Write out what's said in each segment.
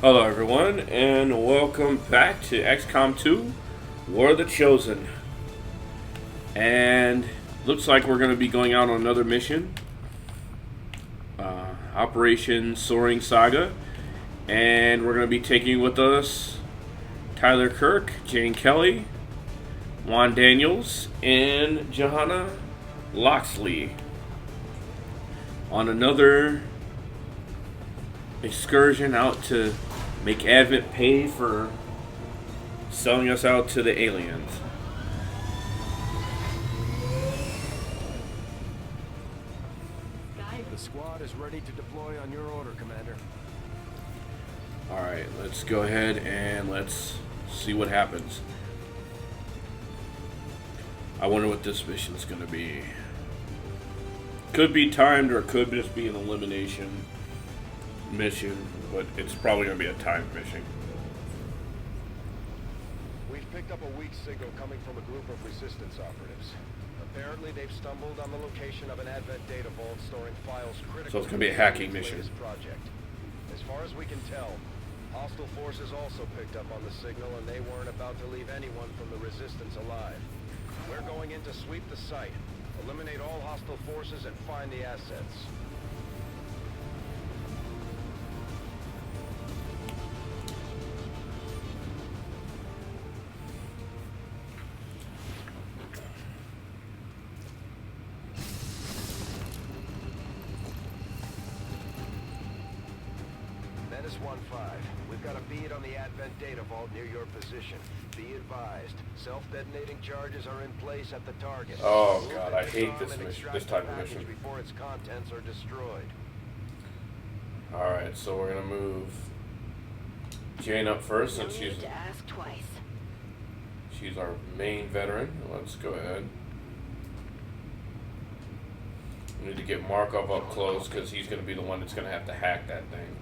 Hello everyone, and welcome back to XCOM 2, War of the Chosen. And looks like we're going to be going out on another mission. Operation Soaring Saga. And we're going to be taking with us Tyler Kirk, Jane Kelly, Juan Daniels, and Johanna Loxley on another excursion out to make Advent pay for selling us out to the aliens. The squad is ready to deploy on your order, Commander. Alright, let's go ahead and let's see what happens. I wonder what this mission is going to be. Could be timed or it could just be an elimination mission, but it's probably going to be a timed mission. We've picked up a weak signal coming from a group of resistance operatives. Apparently, they've stumbled on the location of an Advent data vault storing files critical. So it's going to be a hacking mission. Project. As far as we can tell, hostile forces also picked up on the signal, and they weren't about to leave anyone from the resistance alive. We're going in to sweep the site, eliminate all hostile forces, and find the assets. Menace 1-5. We've got a bead on the Advent data vault near your position. Be advised, self-detonating charges are in place at the target. Oh god, I hate this mission, this type of mission. Before its contents are destroyed. Alright, so we're gonna move Jane up first since she's our main veteran. Let's go ahead. We need to get Markov up close because he's gonna be the one that's gonna have to hack that thing.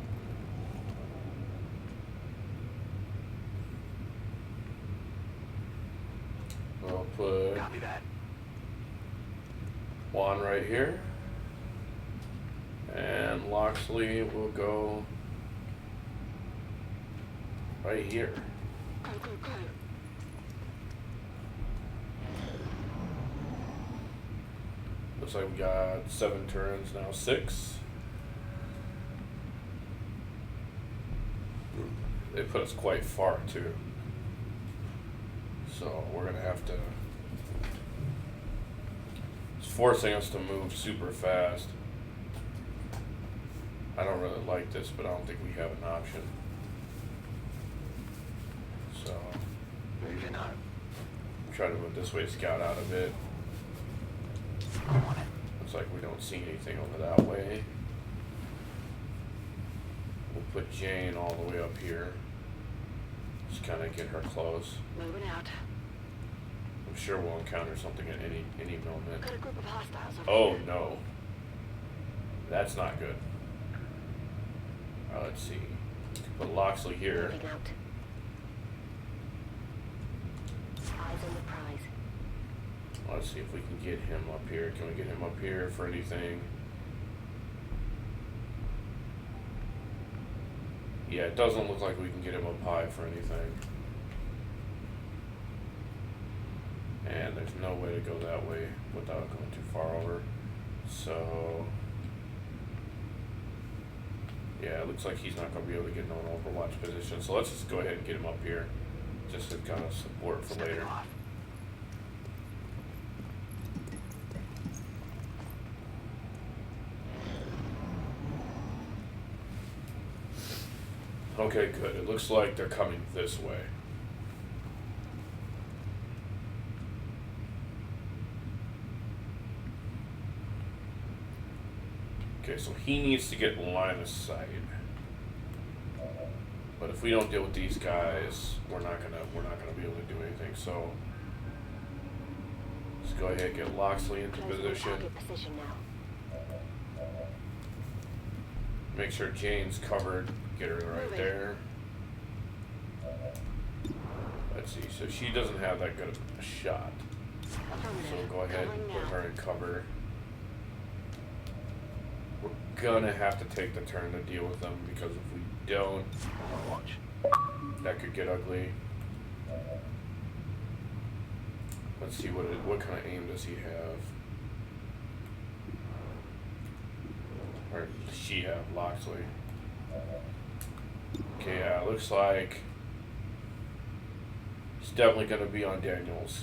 I'll put Juan right here, and Loxley will go right here. Looks like we got 7 turns now, 6. They put us quite far too. So we're gonna have to. It's forcing us to move super fast. I don't really like this, but I don't think we have an option. So Moving on. try to move this way, scout out a bit. Looks like we don't see anything over that way. We'll put Jane all the way up here. Just kind of get her close. Moving out. I'm sure we'll encounter something at any moment. Got a group of hostiles over Oh here. no. That's not good. Let's see. Put Loxley here. Moving out. Eyes on the prize. Let's see if we can get him up here. Can we get him up here for anything? Yeah, it doesn't look like we can get him up high for anything. And there's no way to go that way without going too far over. So yeah, it looks like he's not going to be able to get in an overwatch position. So let's just go ahead and get him up here. Just to kind of support for later. Okay, good. It looks like they're coming this way. Okay, so he needs to get line of sight. But if we don't deal with these guys, we're not gonna be able to do anything. So let's go ahead and get Loxley into position. Position now. Make sure Jane's covered. Get her right there. Let's see. So she doesn't have that good of a shot. So we'll go ahead and put her in cover. We're gonna have to take the turn to deal with them, because if we don't, that could get ugly. Let's see what kind of aim does he have? Or does she have, Loxley? Okay, yeah, looks like it's definitely going to be on Daniels.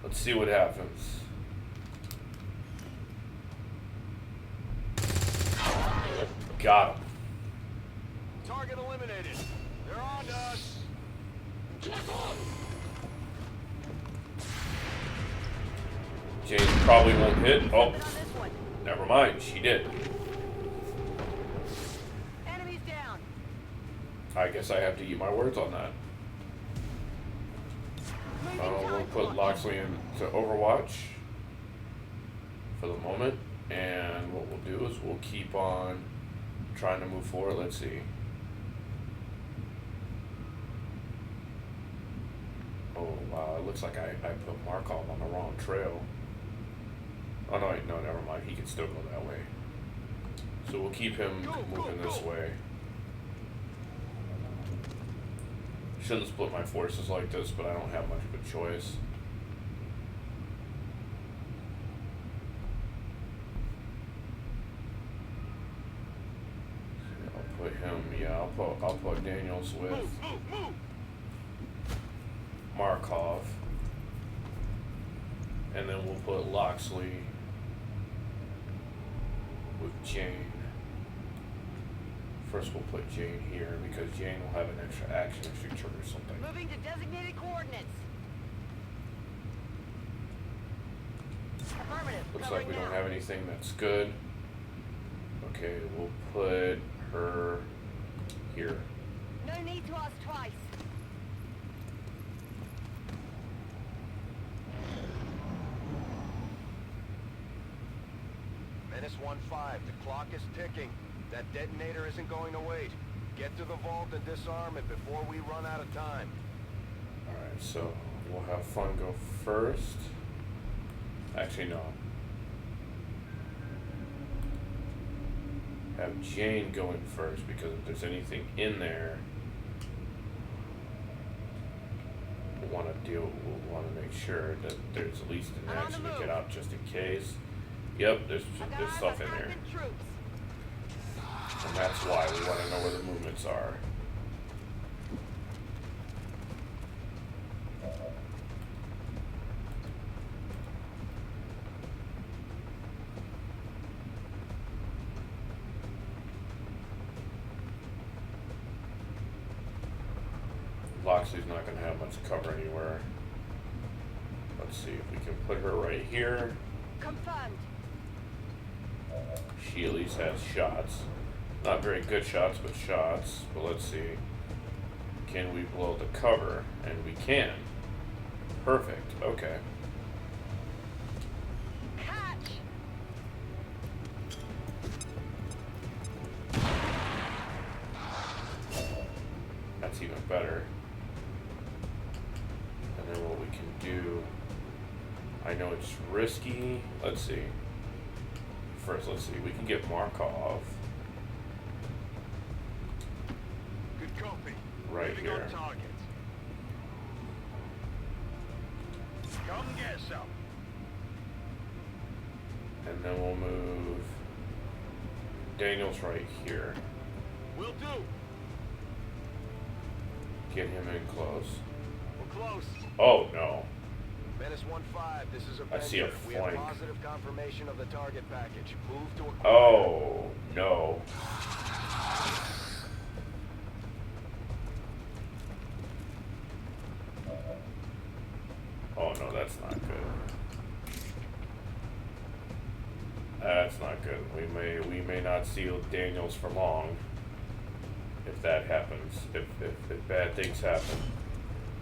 Let's see what happens. Got him. Target eliminated. They're on to us. Jane probably won't hit. Oh, never mind. She did. Enemies down. I guess I have to eat my words on that. We'll put Loxley into Overwatch for the moment. And what we'll do is we'll keep on trying to move forward. Let's see. Oh, wow. It looks like I put Markov on the wrong trail. Oh, no, wait, no, never mind. He can still go that way. So we'll keep him moving this way. Shouldn't split my forces like this, but I don't have much of a choice. I'll put him, yeah, I'll put Daniels with Markov. And then we'll put Loxley with Jane. First we'll put Jane here because Jane will have an extra action if she triggers something. Moving to designated coordinates. Affirmative. Looks like we don't have anything that's good. Okay, we'll put her here. No need to ask twice. Menace 1-5, the clock is ticking. That detonator isn't going to wait. Get to the vault and disarm it before we run out of time. Alright, so we'll have Fun go first. Actually, no. Have Jane go in first because if there's anything in there, we'll want to make sure that there's at least an action to get out just in case. Yep, there's stuff in there. And that's why we want to know where the movements are. Loxley's not going to have much cover anywhere. Let's see if we can put her right here. Confirmed. She at least has shots. Not very good shots, but shots. But let's see. Can we blow the cover? And we can. Perfect. Okay. Catch. That's even better. And then what we can do, I know it's risky. Let's see. First, let's see. We can get Markov Good copy. right Moving here. on target. Come get some. And then we'll move Daniels right here. Will do. Get him in close. We're close. Oh, no. Menace 1-5, this is Avenger. I see a We have flank. positive confirmation of the target package. Move to a... Oh, no. Oh, no, that's not good. That's not good. We may not see Daniels for long if that happens. If bad things happen.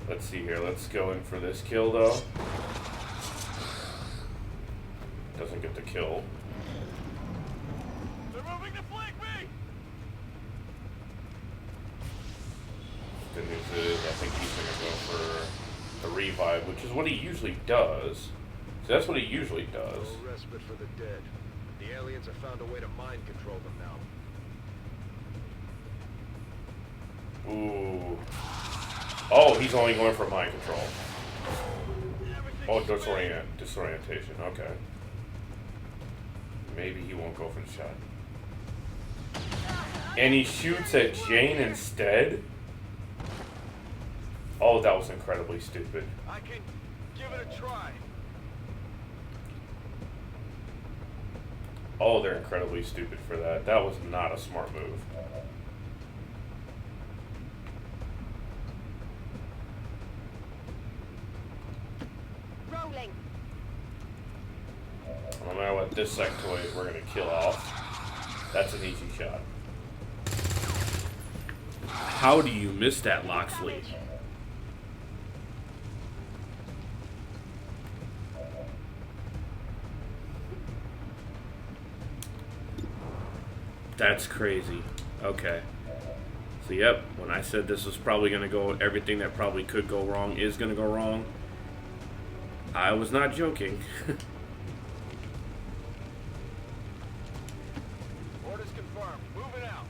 Let's see here. Let's go in for this kill, though. Doesn't get the kill. They're moving to flank me! Good news is I think he's going to go for the revive, which is what he usually does. So that's what he usually does. No respite for the dead. The aliens have found a way to mind control them now. Ooh. Oh, he's only going for mind control. Oh, disorientation. Okay. Maybe he won't go for the shot. And he shoots at Jane instead? Oh, that was incredibly stupid. I can give it a try. Oh, they're incredibly stupid for that. That was not a smart move. Rolling. No matter what this sectoid we're going to kill off. That's an easy shot. How do you miss that, Locksley? Damage. That's crazy. Okay. So, yep, when I said this was probably going to go, everything that probably could go wrong is going to go wrong. I was not joking. Orders confirmed. Moving out.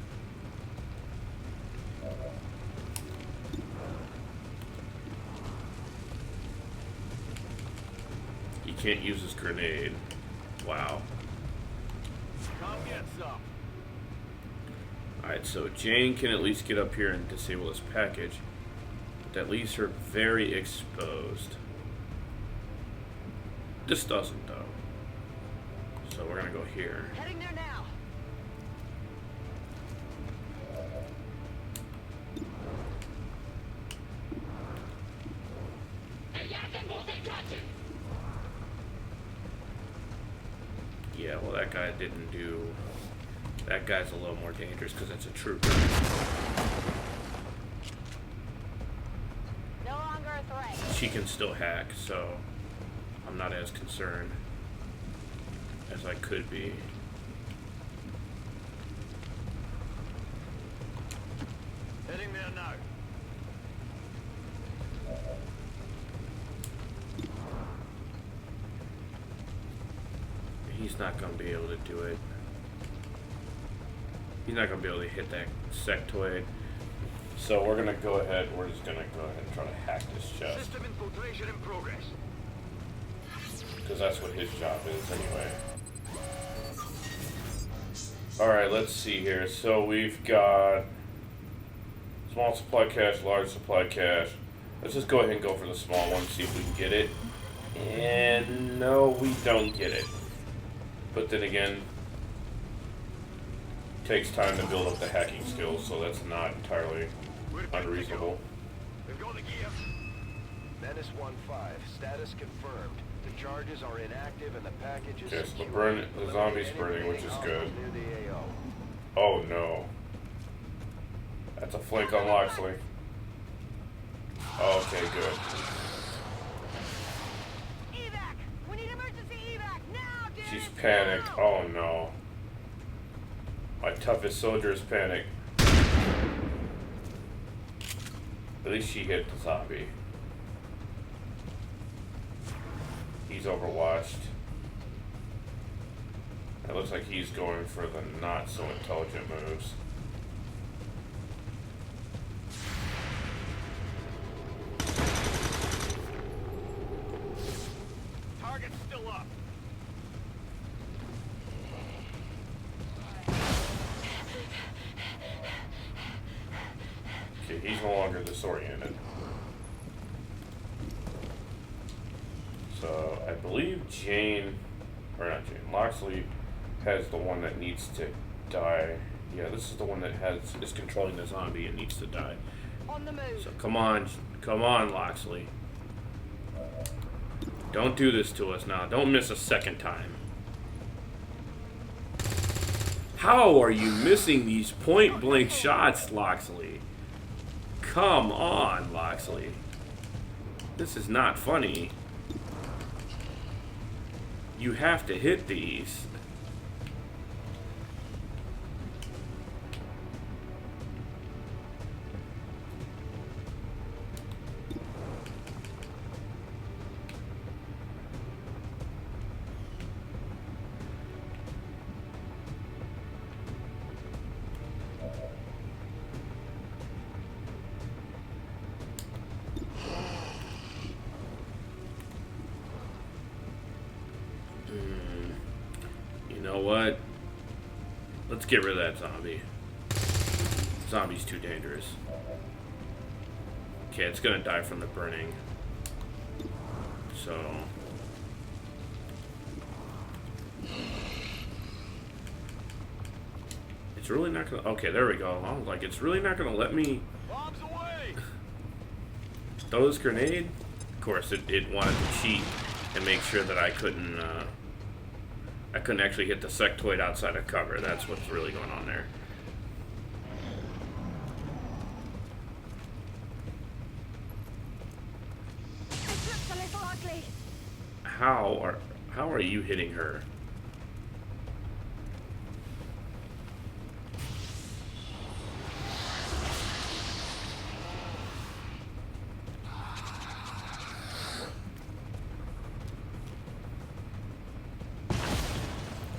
He can't use his grenade. Wow. Come get some. Alright, so Jane can at least get up here and disable this package. But that leaves her very exposed. This doesn't, though. So we're gonna go here. Heading there now. Yeah, well, that guy didn't do... That guy's a little more dangerous because it's a trooper. No longer a threat. She can still hack, so I'm not as concerned as I could be. Heading there now. He's not going to be able to do it. He's not going to be able to hit that sectoid. So we're going to go ahead, we're just going to go ahead and try to hack this chest. System infiltration in progress. Because that's what his job is anyway. Alright, let's see here. So we've got small supply cache, large supply cache. Let's just go ahead and go for the small one, see if we can get it. And no, we don't get it. But then again, it takes time to build up the hacking skills, so that's not entirely unreasonable. We've got the gear. Menace 1-5. Status confirmed. The charges are inactive and the package is Okay, so secure. the zombie's burning, which is good. Near the AO. Oh no. That's a flank on Locksley. Okay, good. Evac! We need emergency evac now, dude! She's panicked. Oh no. My toughest soldier is panicked. At least she hit the zombie. He's overwatched. It looks like he's going for the not so intelligent moves. Target's still up. Okay, he's no longer disoriented. So I believe Jane, or not Jane, Locksley has the one that needs to die. Yeah, this is the one that is controlling the zombie and needs to die. On the move. So come on, Locksley. Don't do this to us now. Don't miss a second time. How are you missing these point blank shots, Locksley? Come on, Locksley. This is not funny. You have to hit these. know what? Let's get rid of that zombie. Zombie's too dangerous. Okay, it's gonna die from the burning. So... it's really not gonna... okay, there we go. I was like, it's really not gonna let me... Bombs away! throw this grenade? Of course, it wanted to cheat and make sure that I couldn't actually hit the sectoid outside of cover. That's what's really going on there. This looks a little ugly. How are you hitting her?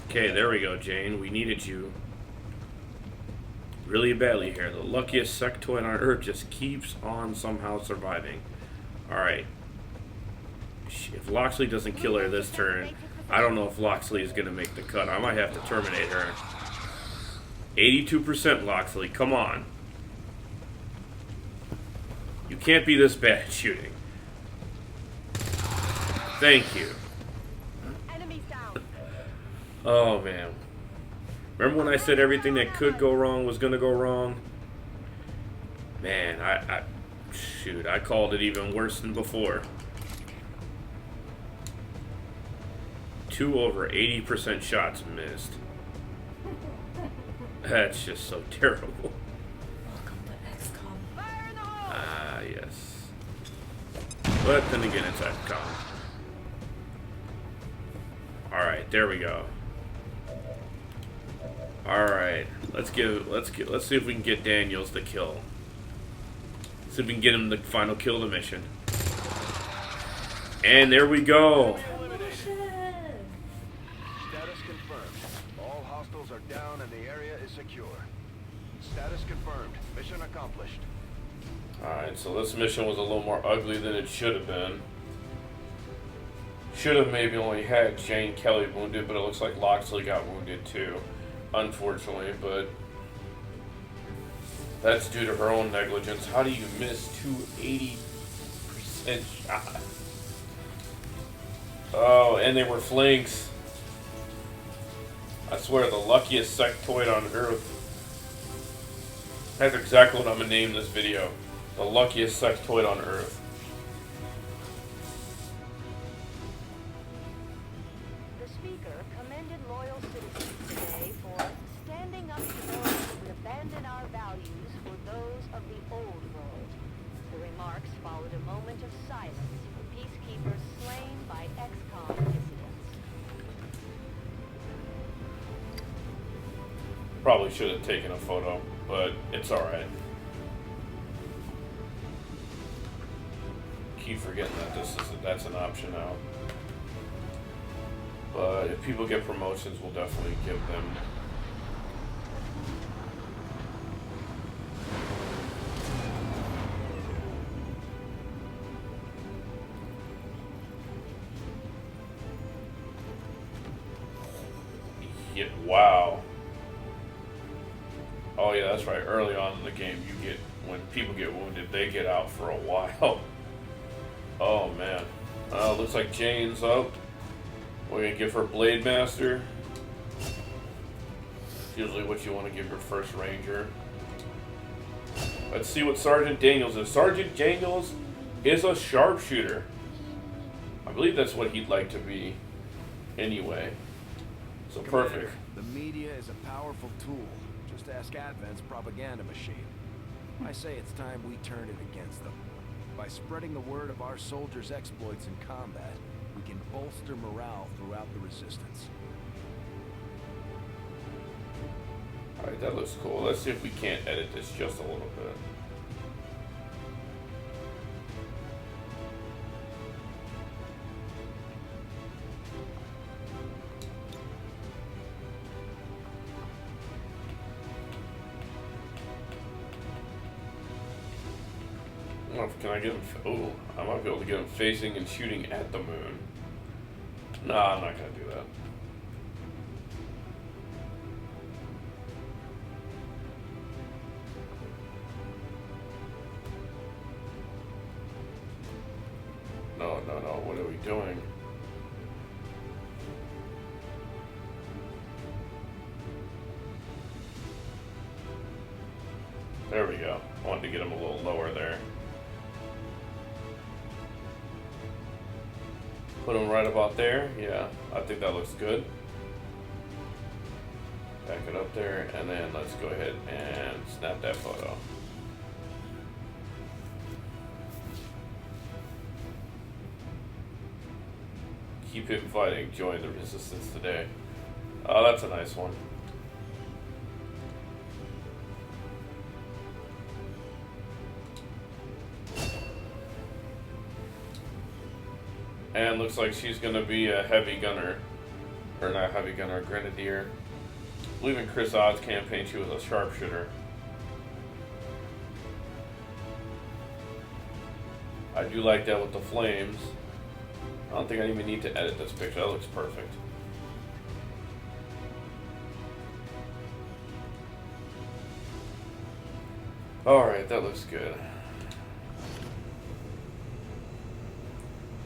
Okay, there we go, Jane. We needed you really badly here. The luckiest sectoid on Earth just keeps on somehow surviving. Alright. If Loxley doesn't kill her this turn, I don't know if Loxley is going to make the cut. I might have to terminate her. 82% Loxley, come on. You can't be this bad at shooting. Thank you. Enemies down. Oh, man. Remember when I said everything that could go wrong was going to go wrong? Man, shoot, I called it even worse than before. 2 over 80% shots missed. That's just so terrible. Welcome to Xcom. Fire in the hole. Ah, yes. But then again, it's Xcom. Alright, there we go. Alright, let's see if we can get Daniels the kill. See if we can get him the final kill of the mission. And there we go. Status confirmed. All hostiles are down and the area is secure. Status confirmed. Mission accomplished. Alright, so this mission was a little more ugly than it should have been. Should have maybe only had Jane Kelly wounded, but it looks like Loxley got wounded too. Unfortunately, but that's due to her own negligence. How do you miss 280% shots? Oh, and they were flanks. I swear, the luckiest sectoid on Earth. That's exactly what I'm gonna name this video. The luckiest sectoid on Earth. The speaker commended loyal citizens today for standing up to those who would abandon our values for those of the old world. The remarks followed a moment of silence for peacekeepers slain by Xcom dissidents. Probably should have taken a photo, but it's alright. Keep forgetting that that's an option now. But if people get promotions, we'll definitely give them. Yeah, wow. Oh yeah, that's right. Early on in the game, when people get wounded, they get out for a while. Oh man. Looks like Jane's up. We're gonna give her Blade Master. Usually what you want to give your first Ranger. Let's see what Sergeant Daniels is. Sergeant Daniels is a sharpshooter. I believe that's what he'd like to be anyway. So perfect. The media is a powerful tool. Just ask Advent's propaganda machine. I say it's time we turn it against them. By spreading the word of our soldiers' exploits in combat, we can bolster morale throughout the resistance. Alright, that looks cool. Let's see if we can't edit this just a little bit. Can I get him? Oh, I might be able to get him facing and shooting at the moon. Nah, I'm not gonna do that. are we doing? There we go. I wanted to get him a little lower there. Put him right about there. Yeah, I think that looks good. Back it up there, and then let's go ahead and snap that photo. Keep him fighting. Join the resistance today. Oh, that's a nice one. And looks like she's going to be a heavy gunner. Or not heavy gunner, grenadier. I believe in Chris Odd's campaign she was a sharpshooter. I do like that with the flames. I don't think I even need to edit this picture. That looks perfect. Alright, that looks good.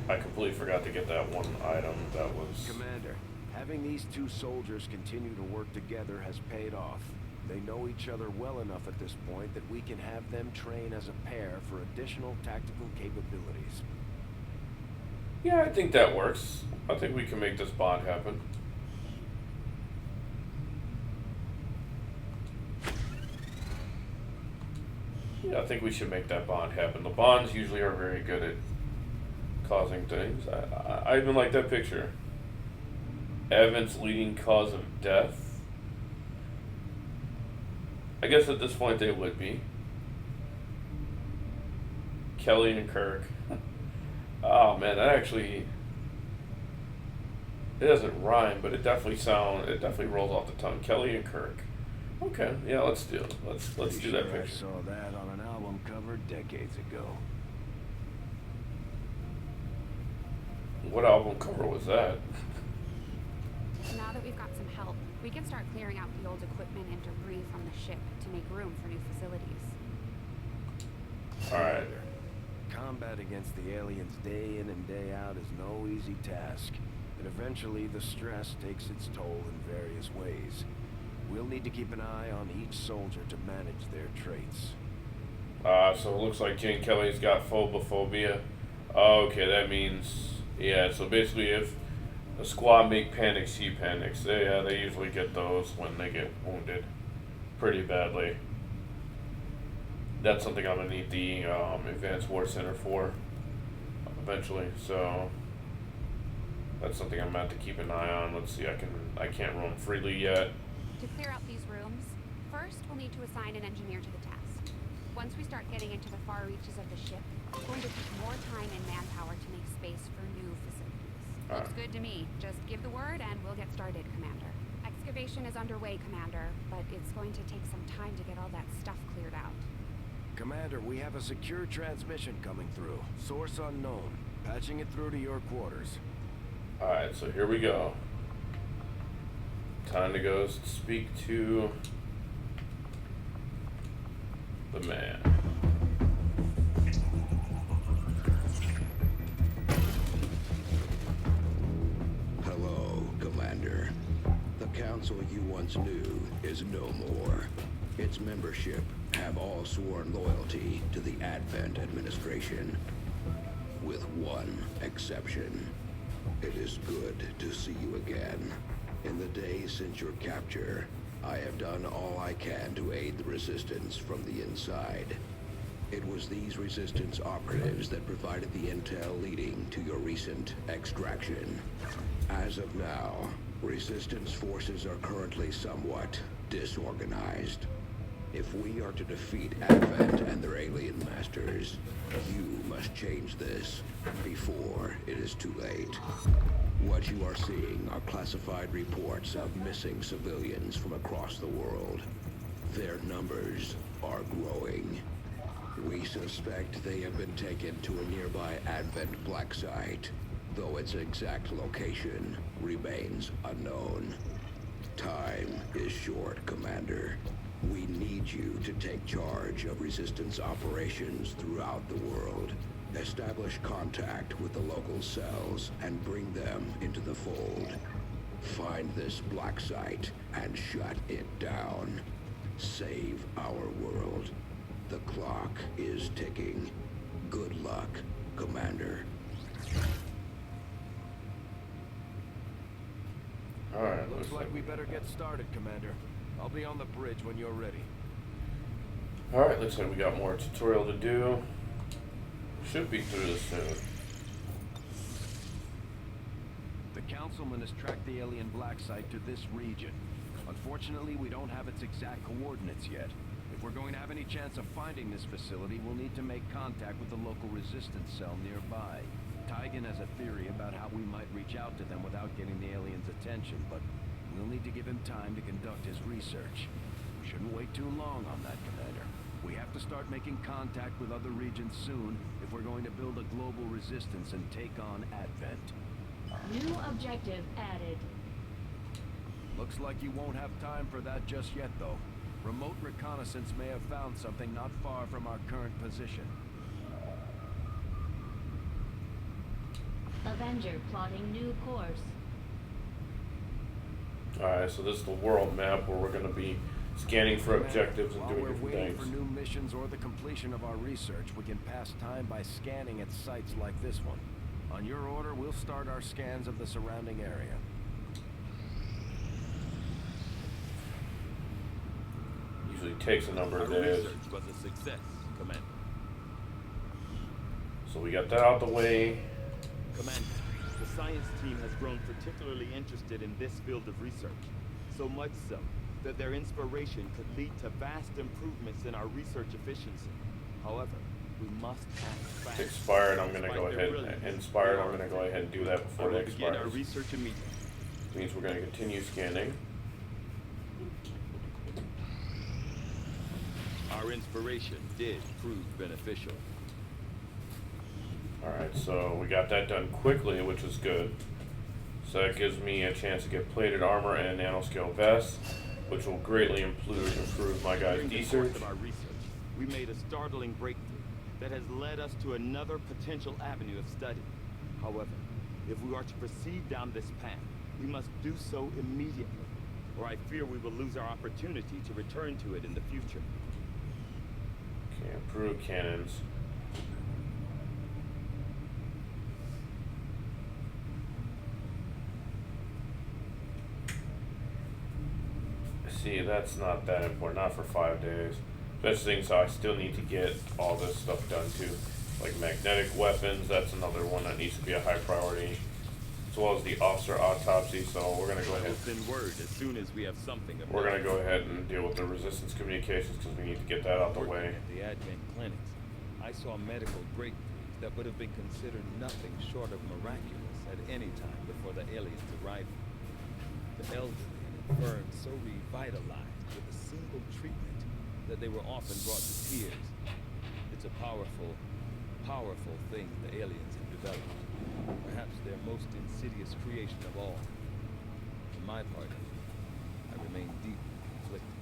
I completely forgot to get that one item that was... Commander, having these two soldiers continue to work together has paid off. They know each other well enough at this point that we can have them train as a pair for additional tactical capabilities. Yeah, I think that works. I think we can make this bond happen. Yeah, I think we should make that bond happen. The bonds usually are very good at causing things. I even like that picture. Evans leading cause of death. I guess at this point they would be. Kelly and Kirk. Oh man, that actually, it doesn't rhyme, but it definitely rolls off the tongue. Kelly and Kirk. Okay, yeah, let's do it. Let's do that picture. I saw that on an album cover decades ago. What album cover was that? Now that we've got some help, we can start clearing out the old equipment and debris from the ship to make room for new facilities. Alright. Combat against the aliens day in and day out is no easy task, and eventually the stress takes its toll in various ways. We'll need to keep an eye on each soldier to manage their traits. So it looks like Jane Kelly's got phobophobia. Okay, that means, yeah, so basically if the squad make panic, she panics. They usually get those when they get wounded pretty badly. That's something I'm gonna need the Advanced War Center for eventually. So that's something I'm gonna have to keep an eye on. Let's see, I can't roam freely yet. To clear out these rooms, first we'll need to assign an engineer to the task. Once we start getting into the far reaches of the ship, it's going to take more time and manpower to make space for new facilities. Looks good to me. Just give the word and we'll get started, Commander. Excavation is underway, Commander, but it's going to take some time to get all that stuff cleared out. Commander, we have a secure transmission coming through. Source unknown. Patching it through to your quarters. Alright, so here we go. Time to go speak to the man. Hello, Commander. The council you once knew is no more. Its membership have all sworn loyalty to the Advent administration, with one exception. It is good to see you again. In the days since your capture, I have done all I can to aid the Resistance from the inside. It was these Resistance operatives that provided the intel leading to your recent extraction. As of now, Resistance forces are currently somewhat disorganized. If we are to defeat Advent and their alien masters, you must change this before it is too late. What you are seeing are classified reports of missing civilians from across the world. Their numbers are growing. We suspect they have been taken to a nearby Advent black site, though its exact location remains unknown. Time is short, Commander. We need you to take charge of Resistance operations throughout the world. Establish contact with the local cells and bring them into the fold. Find this black site and shut it down. Save our world. The clock is ticking. Good luck, Commander. Alright, Looks like we better get started, Commander. I'll be on the bridge when you're ready. Alright, looks like we got more tutorial to do. Should be through this soon. The Councilman has tracked the alien black site to this region. Unfortunately, we don't have its exact coordinates yet. If we're going to have any chance of finding this facility, we'll need to make contact with the local resistance cell nearby. Tigan has a theory about how we might reach out to them without getting the aliens' attention, but we'll need to give him time to conduct his research. We shouldn't wait too long on that, Commander. We have to start making contact with other regions soon if we're going to build a global resistance and take on Advent. New objective added. Looks like you won't have time for that just yet, though. Remote reconnaissance may have found something not far from our current position. Avenger plotting new course. Alright, so this is the world map where we're going to be scanning for objectives and doing different While we're waiting things. for new missions or the completion of our research, we can pass time by scanning at sites like this one. On your order, we'll start our scans of the surrounding area. Usually takes a number of Our days. research was a success, Commander. So we got that out the way. Commander, the science team has grown particularly interested in this field of research. So much so that their inspiration could lead to vast improvements in our research efficiency. However, we must act fast. Expired, I'm gonna Despite go their ahead brilliance, inspired, they I'm are gonna go ahead and do that before We it will begin our expires. research immediately. Means we're gonna continue scanning. Our inspiration did prove beneficial. Alright, so we got that done quickly, which is good. So that gives me a chance to get plated armor and nanoscale vests, which will greatly improve my guys' During the research. course of our research, we made a startling breakthrough that has led us to another potential avenue of study. However, if we are to proceed down this path, we must do so immediately, or I fear we will lose our opportunity to return to it in the future. Okay, improve cannons. See, that's not that important, not for 5 days. Best thing, so I still need to get all this stuff done too. Like magnetic weapons, that's another one that needs to be a high priority. As well as the officer autopsy, so we're gonna go I ahead. will send word as soon as we have something. of We're gonna note. go ahead and deal with the resistance communications because we need to get that out the way. At the Advent clinics, I saw medical breakthroughs that would have been considered nothing short of miraculous at any time before the aliens' arrival. The elderly and infirm so revitalized with a single treatment that they were often brought to tears. It's a powerful, powerful thing the aliens have developed. Perhaps their most insidious creation of all. For my part, I remain deeply conflicted.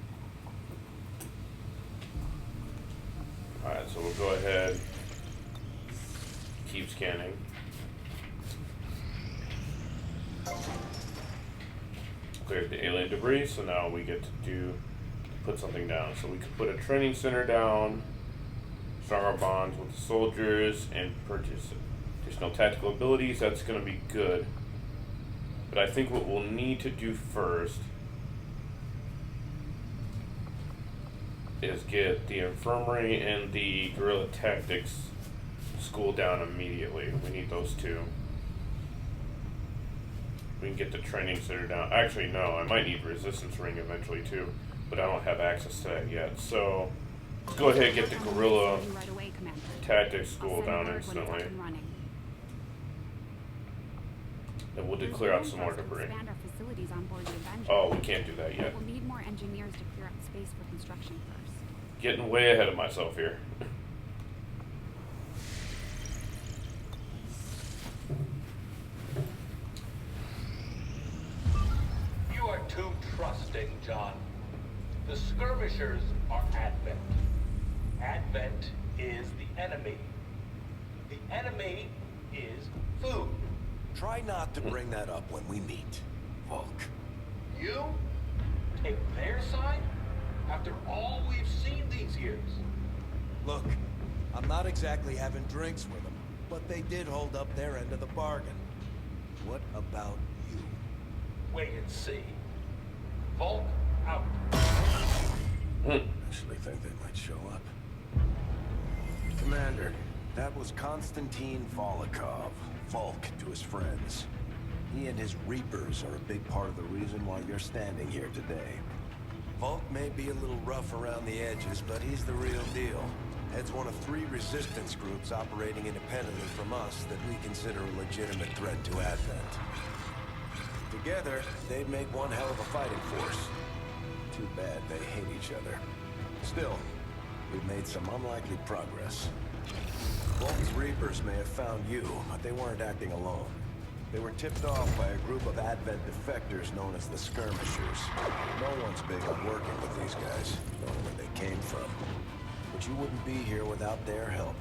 Alright, so we'll go ahead, keep scanning. Cleared the alien debris, so now we get to put something down. So we could put a training center down, stronger bonds with the soldiers, and purchase additional tactical abilities. That's going to be good. But I think what we'll need to do first is get the infirmary and the guerrilla tactics school down immediately. We need those two. We can get the training center down. Actually, no, I might need resistance ring eventually too, but I don't have access to that yet. So let's go ahead and get the guerrilla Right away, Commander. tactics I'll school send down word when it's up instantly. and running. And we'll There's clear out room some for more us to debris. expand our facilities on board the Avenger. Oh, we can't do that yet. We'll need more engineers to clear up space for construction first. Getting way ahead of myself here. You are too trusting, John. The skirmishers are Advent. Advent is the enemy. The enemy is food. Try not to bring that up when we meet, Volk. You take their side after all we've seen these years. Look, I'm not exactly having drinks with them, but they did hold up their end of the bargain. What about you? Wait and see. Volk out. Actually think they might show up. Commander, that was Konstantin Volokov, Volk to his friends. He and his Reapers are a big part of the reason why you're standing here today. Volk may be a little rough around the edges, but he's the real deal. Heads one of 3 resistance groups operating independently from us that we consider a legitimate threat to Advent. Together, they'd make one hell of a fighting force. Too bad they hate each other. Still, we've made some unlikely progress. Volk's Reapers may have found you, but they weren't acting alone. They were tipped off by a group of Advent defectors known as the Skirmishers. No one's big on working with these guys, knowing where they came from. But you wouldn't be here without their help.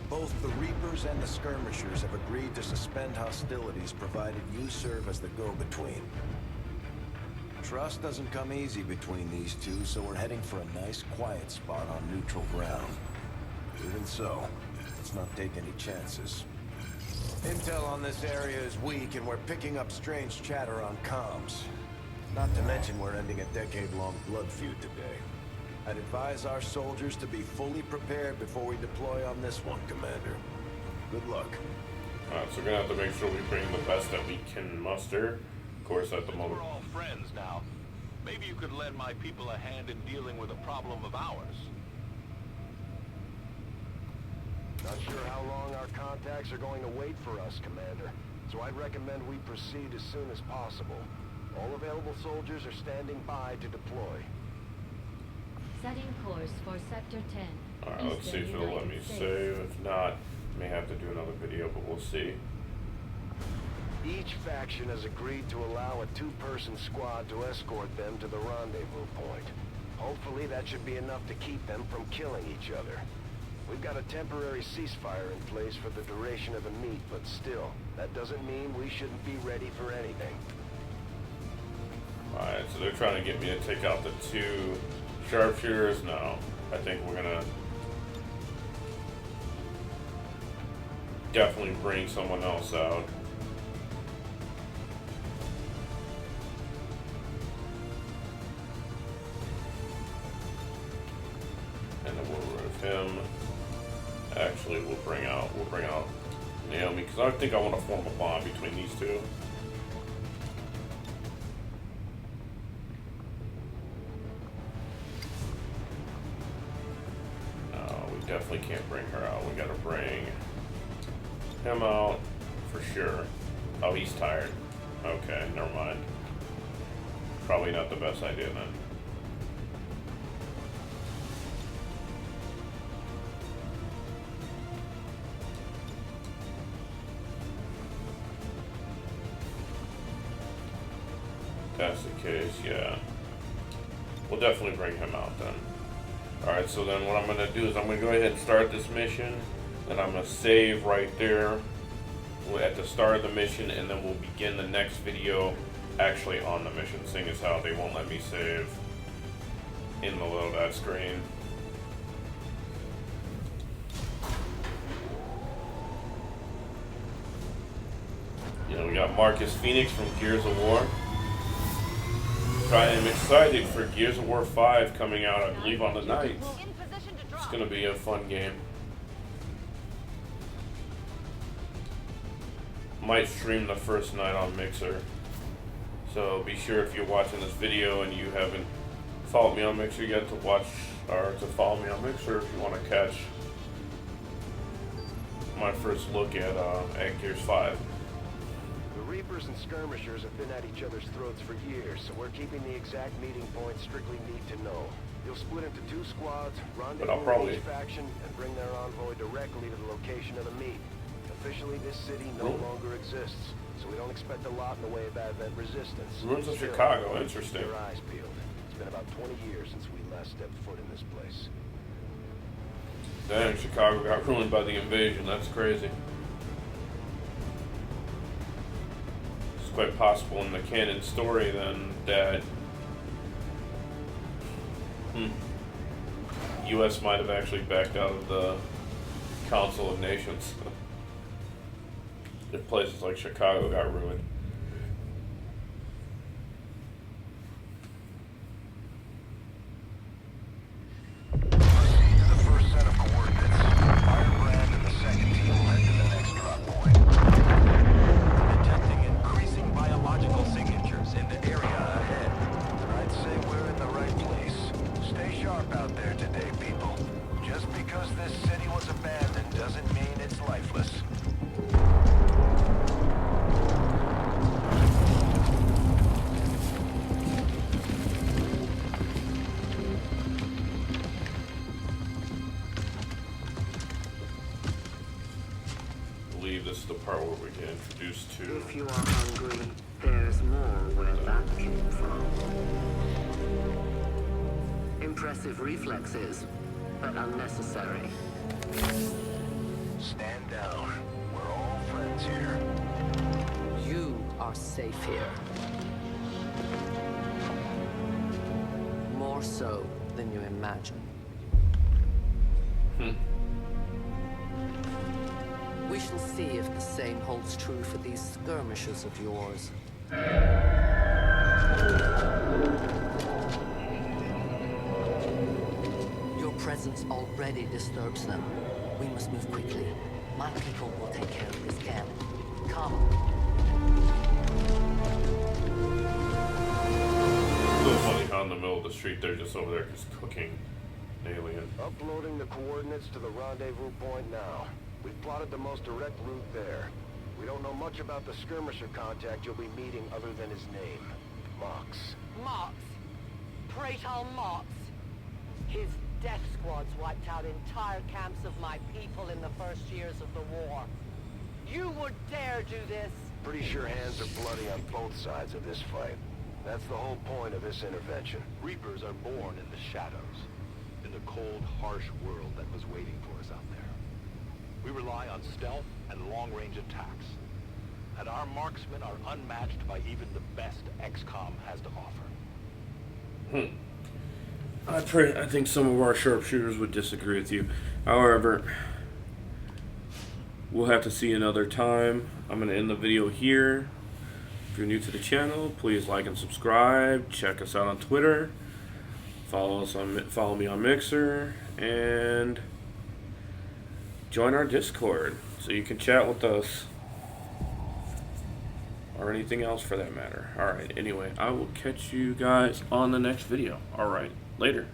Both the Reapers and the Skirmishers have agreed to suspend hostilities provided you serve as the go-between. Trust doesn't come easy between these two, so we're heading for a nice, quiet spot on neutral ground. Even so, let's not take any chances. Intel on this area is weak, and we're picking up strange chatter on comms. Not to mention we're ending a decade-long blood feud today. I'd advise our soldiers to be fully prepared before we deploy on this one, Commander. Good luck. Alright, so we're gonna have to make sure we bring the best that we can muster. Of course, at the moment. We're all friends now. Maybe you could lend my people a hand in dealing with a problem of ours. Not sure how long our contacts are going to wait for us, Commander. So I'd recommend we proceed as soon as possible. All available soldiers are standing by to deploy. Setting course for Sector 10. Alright, let's see if it'll let me save. If not, may have to do another video, but we'll see. Each faction has agreed to allow a 2-person squad to escort them to the rendezvous point. Hopefully that should be enough to keep them from killing each other. We've got a temporary ceasefire in place for the duration of the meet, but still, that doesn't mean we shouldn't be ready for anything. Alright, so they're trying to get me to take out the 2 sharpshooters. No, I think we're gonna definitely bring someone else out. And then we'll remove him. Actually, we'll bring out Naomi, because I think I want to form a bond between these two. No, we definitely can't bring her out. We gotta bring him out for sure. Oh, he's tired. Okay, never mind. Probably not the best idea then. That's the case, yeah. We'll definitely bring him out then. Alright, so then what I'm going to do is I'm going to go ahead and start this mission. Then I'm going to save right there at the start of the mission, and then we'll begin the next video actually on the mission, seeing as how they won't let me save in the loadout screen. You know, we got Marcus Phoenix from Gears of War. I am excited for Gears of War 5 coming out, I believe, on the 9th. It's going to be a fun game. Might stream the first night on Mixer. So be sure, if you're watching this video and you haven't followed me on Mixer yet, to watch or to follow me on Mixer if you want to catch my first look at Gears 5. Reapers and Skirmishers have been at each other's throats for years, so we're keeping the exact meeting point strictly need to know. You'll split into 2 squads, rendezvous with each faction, and bring their envoy directly to the location of the meet. Officially, this city no longer exists, so we don't expect a lot in the way of Advent resistance. Ruins of Chicago, interesting. Keep your eyes peeled. It's been about 20 years since we last stepped foot in this place. Dang, Chicago got ruined by the invasion. That's crazy. It's quite possible in the canon story then that U.S. might have actually backed out of the Council of Nations if places like Chicago got ruined. This is the part where we get introduced to. If you are hungry, there's more where that came from. Impressive reflexes, but unnecessary. Stand down. We're all friends here. You are safe here. More so than you imagine. We shall see if the same holds true for these skirmishes of yours. Your presence already disturbs them. We must move quickly. My people will take care of this camp. Come. It's so funny how in the middle of the street they're just over there just cooking an alien. Uploading the coordinates to the rendezvous point now. We've plotted the most direct route there. We don't know much about the skirmisher contact you'll be meeting other than his name. Mox. Mox? Praetor Mox? His death squads wiped out entire camps of my people in the first years of the war. You would dare do this? Pretty sure hands are bloody on both sides of this fight. That's the whole point of this intervention. Reapers are born in the shadows, in the cold, harsh world that was waiting for us out there. We rely on stealth and long-range attacks, and our marksmen are unmatched by even the best Xcom has to offer. I think some of our sharpshooters would disagree with you. However, we'll have to see another time. I'm going to end the video here. If you're new to the channel, please like and subscribe. Check us out on Twitter. Follow me on Mixer, and join our Discord so you can chat with us, or anything else for that matter. Alright, anyway, I will catch you guys on the next video. Alright, later.